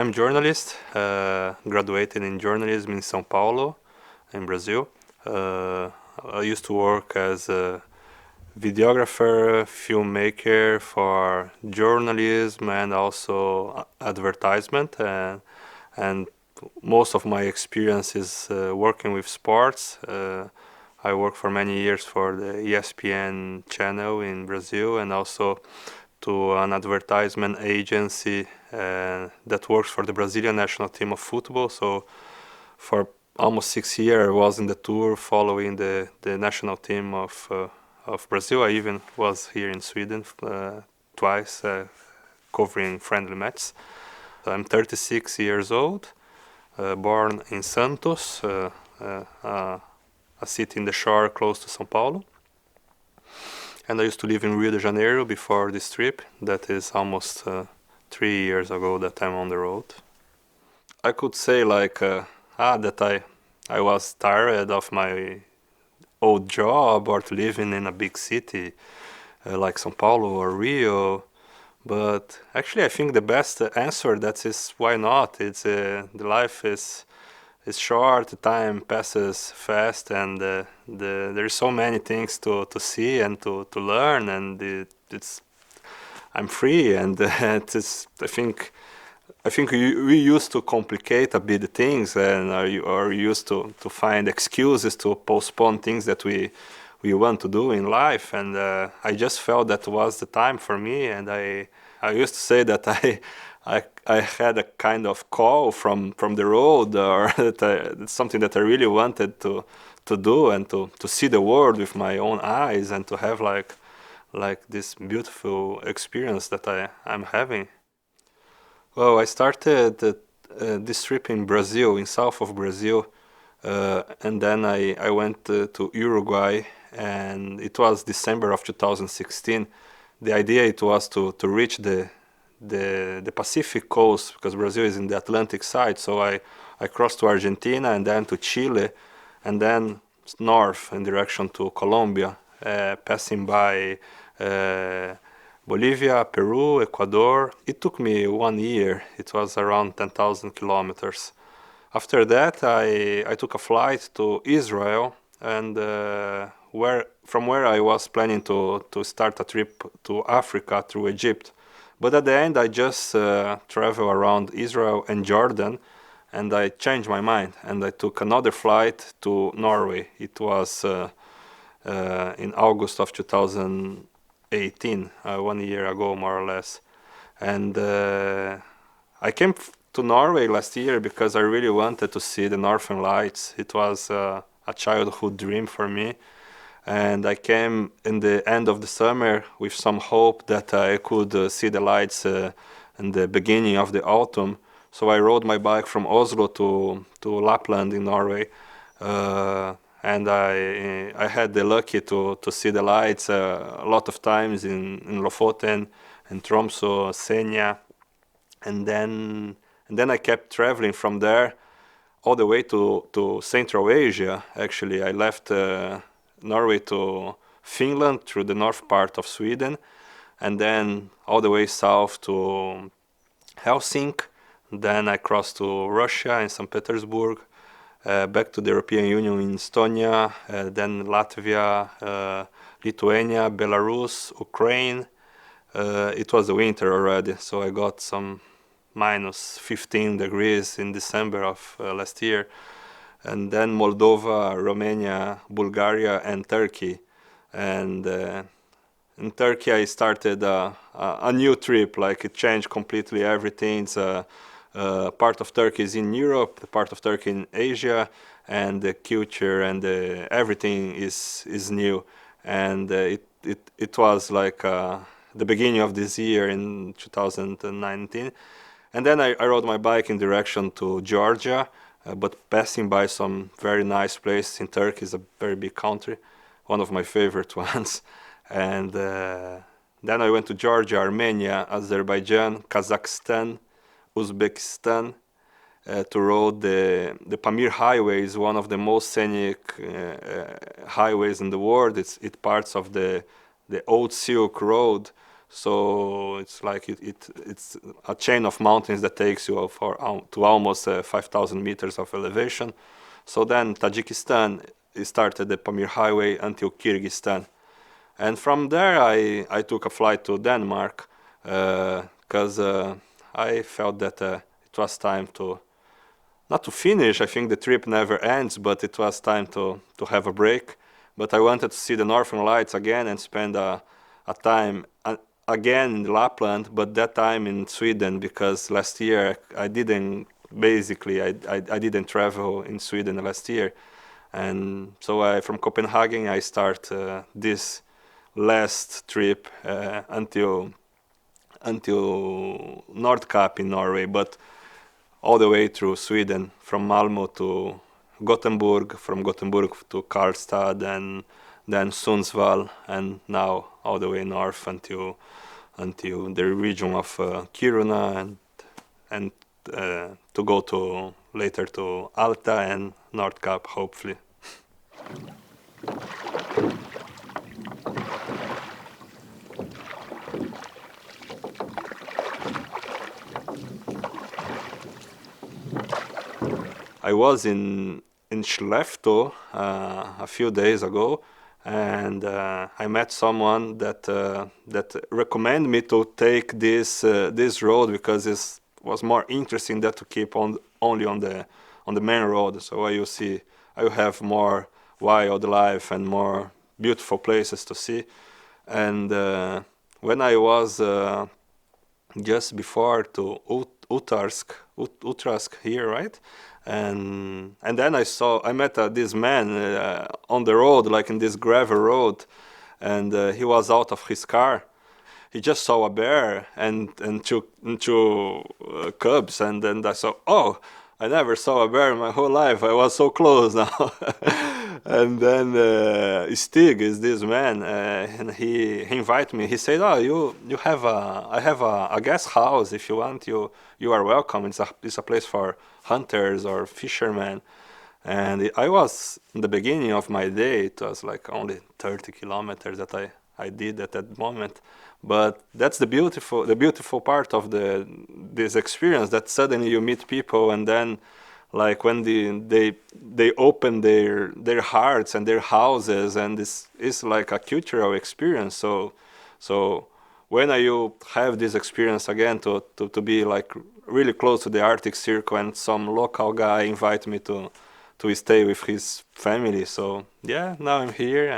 I'm journalist, graduated in journalism in São Paulo, in Brazil. I used to work as a videographer, filmmaker for journalism and also advertisement, and most of my experience is working with sports. I worked for many years for the ESPN channel in Brazil and also to an advertisement agency that works for the Brazilian national team of football. So for almost 6 years I was in the tour following the national team of Brazil. I even was here in Sweden twice covering friendly matches. I'm 36 years old, born in Santos, a city in the shore close to São Paulo. And I used to live in Rio de Janeiro before this trip. That is almost 3 years ago that I'm on the road. I could say that I was tired of my old job or to living in a big city like São Paulo or Rio. But actually I think the best answer that is why not. It's the life is short, the time passes fast, and there is so many things to see and to learn, and I'm free, and I think we used to complicate a bit the things, and are used to find excuses to postpone things that we want to do in life, and I just felt that was the time for me, and I used to say that I had a kind of call from the road, or it's something that I really wanted to do, and to see the world with my own eyes, and to have like this beautiful experience that I'm having. Well, I started this trip in Brazil, in south of Brazil, and then I went to Uruguay, and it was December of 2016. The idea it was to reach the Pacific coast, because Brazil is in the Atlantic side. So I crossed to Argentina and then to Chile, and then north in direction to Colombia, passing by Bolivia, Peru, Ecuador. It took me 1 year. It was around 10,000 kilometers. After that, I took a flight to Israel, and from where I was planning to start a trip to Africa through Egypt. But at the end, I just traveled around Israel and Jordan, and I changed my mind, and I took another flight to Norway. It was in August of 2018, 1 year ago, more or less. And I came to Norway last year because I really wanted to see the Northern Lights. It was a childhood dream for me. And I came in the end of the summer with some hope that I could see the lights in the beginning of the autumn. So I rode my bike from Oslo to Lapland in Norway, and I had the lucky to see the lights a lot of times in Lofoten and Tromsø, Senja, and then I kept traveling from there all the way to Central Asia. Actually, I left Norway to Finland through the north part of Sweden, and then all the way south to Helsinki. Then I crossed to Russia in St. Petersburg, back to the European Union in Estonia, then Latvia, Lithuania, Belarus, Ukraine. It was the winter already, so I got some minus 15 degrees in December of last year. And then Moldova, Romania, Bulgaria, and Turkey. And in Turkey, I started a new trip. Like, it changed completely everything. It's part of Turkey is in Europe, the part of Turkey in Asia, and the culture and everything is new. And it was like the beginning of this year in 2019. And then I rode my bike in direction to Georgia. But passing by some very nice places in Turkey. Is a very big country, one of my favorite ones. And then I went to Georgia, Armenia, Azerbaijan, Kazakhstan, Uzbekistan, to rode the Pamir Highway. Is one of the most scenic highways in the world. It's parts of the old Silk Road. So it's like it's a chain of mountains that takes you to almost 5,000 meters of elevation. So then Tajikistan started the Pamir Highway until Kyrgyzstan. And from there I took a flight to Denmark because I felt that it was time to, not to finish, I think the trip never ends, but it was time to have a break. But I wanted to see the Northern Lights again and spend a time again in Lapland, but that time in Sweden, because last year I didn't, basically I didn't travel in Sweden last year. And so from Copenhagen I start this last trip until Nordkap in Norway, but all the way through Sweden, from Malmo to Gothenburg, from Gothenburg to Karlstad, and then Sundsvall, and now all the way north until the region of Kiruna, and to go to later to Alta and Nordkap, hopefully. I was in Skellefteå a few days ago, and I met someone that recommended me to take this road because it was more interesting than to keep on only on the main road. So you see, I have more wildlife and more beautiful places to see. And when I was just before to Åträsk here, right? And then I met this man on the road, like in this gravel road, and he was out of his car. He just saw a bear and two cubs, and then I saw, oh, I never saw a bear in my whole life. I was so close now. And then Stig is this man, and he invited me. He said, "Oh, you have I have a guest house. If you want, you are welcome. It's a place for hunters or fishermen." And I was in the beginning of my day. It was like only 30 kilometers that I did at that moment. But that's the beautiful part of this experience, that suddenly you meet people, and then like when they open their hearts and their houses, and this is like a cultural experience. So when you have this experience again to be like really close to the Arctic Circle, and some local guy invite me to stay with his family. So yeah, now I'm here,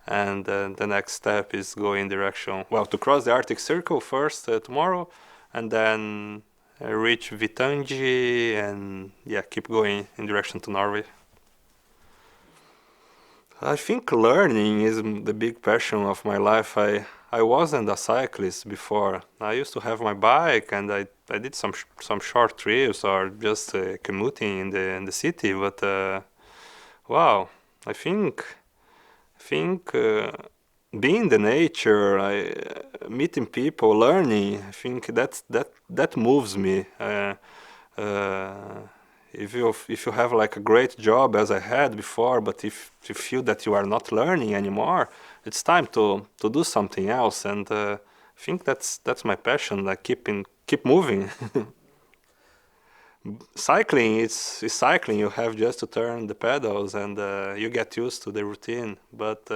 and the next step is go in direction, well, to cross the Arctic Circle first tomorrow, and then reach Vittangi, and yeah, keep going in direction to Norway. I think learning is the big passion of my life. I wasn't a cyclist before. I used to have my bike, and I did some short trips or just commuting in the city. But wow, I think being in the nature, meeting people, learning, I think that moves me. If you have like a great job as I had before, but if you feel that you are not learning anymore, it's time to do something else. And I think that's my passion. Like keep moving. Cycling, it's cycling. You have just to turn the pedals, and you get used to the routine. But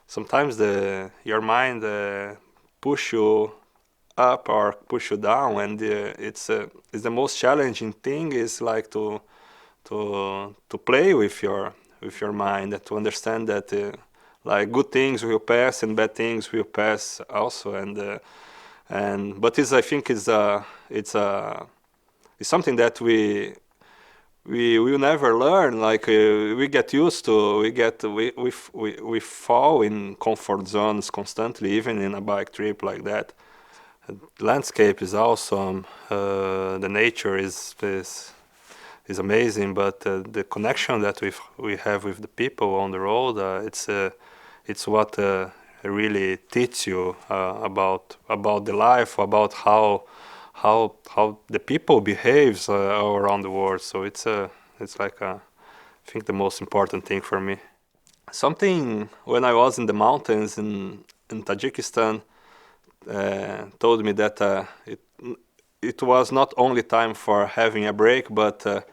sometimes your mind push you up or push you down, and it's the most challenging thing is like to play with your mind, and to understand that like good things will pass and bad things will pass also. And but I think it's something that we will never learn. Like we get used to, we fall in comfort zones constantly, even in a bike trip like that. Landscape is awesome, the nature is amazing, but the connection that we have with the people on the road, it's what really teach you about the life, about how the people behaves all around the world. So it's like I think the most important thing for me. Something when I was in the mountains in Tajikistan told me that it was not only time for having a break, but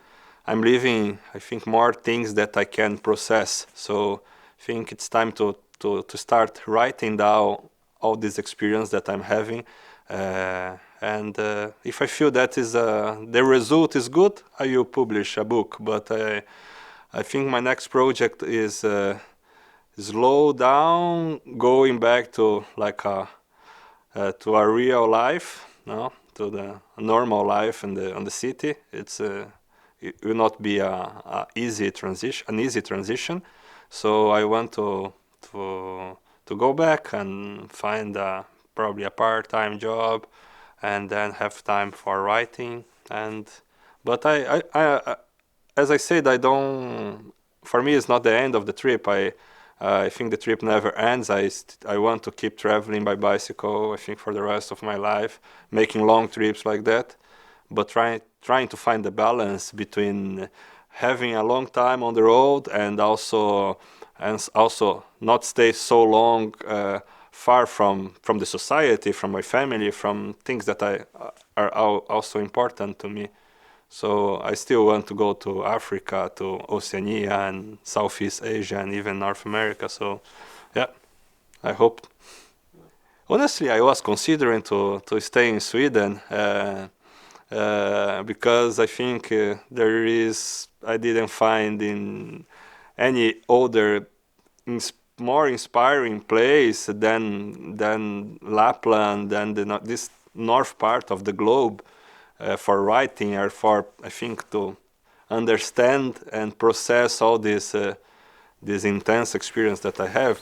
I'm living, I think, more things that I can process. So I think it's time to start writing down all this experience that I'm having. And if I feel that is the result is good, I will publish a book. But I think my next project is slow down, going back to like to a real life, no, to the normal life in the city. It will not be a easy transition, an easy transition. So I want to go back and find probably a part-time job, and then have time for writing. But as I said, I don't. For me, it's not the end of the trip. I think the trip never ends. I want to keep traveling by bicycle, I think, for the rest of my life, making long trips like that, but trying to find the balance between having a long time on the road and also not stay so long far from the society, from my family, from things that are also important to me. So I still want to go to Africa, to Oceania and Southeast Asia and even North America. So yeah, I hope. Honestly, I was considering to stay in Sweden because I think I didn't find in any other more inspiring place than Lapland and this north part of the globe. For writing or for, I think, to understand and process all this intense experience that I have.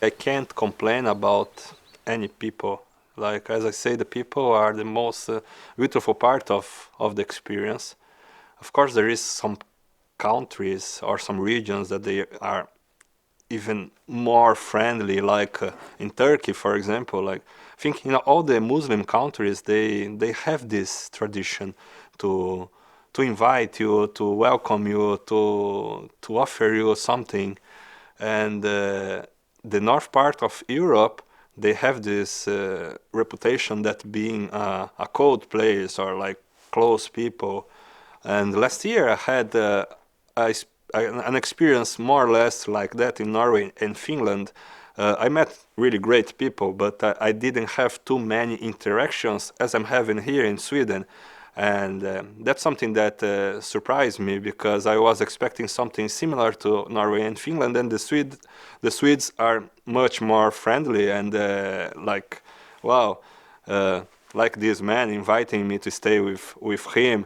I can't complain about any people. Like, as I say, the people are the most beautiful part of the experience. Of course, there is some countries or some regions that they are even more friendly, like in Turkey, for example. Like, I think in all the Muslim countries, they have this tradition to invite you, to welcome you, to offer you something. And the north part of Europe, they have this reputation that being a cold place or like close people. And last year I had an experience more or less like that in Norway and Finland. I met really great people, but I didn't have too many interactions as I'm having here in Sweden. And that's something that surprised me, because I was expecting something similar to Norway and Finland, and the Swedes are much more friendly and like, wow, like this man inviting me to stay with him.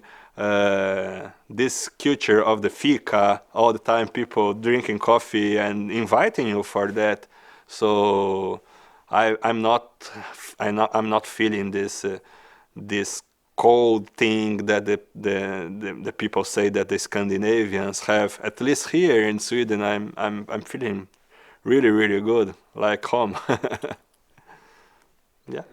This culture of the fika, all the time people drinking coffee and inviting you for that. So I'm not feeling this cold thing that the people say that the Scandinavians have. At least here in Sweden, I'm feeling really, really good, like home. Yeah.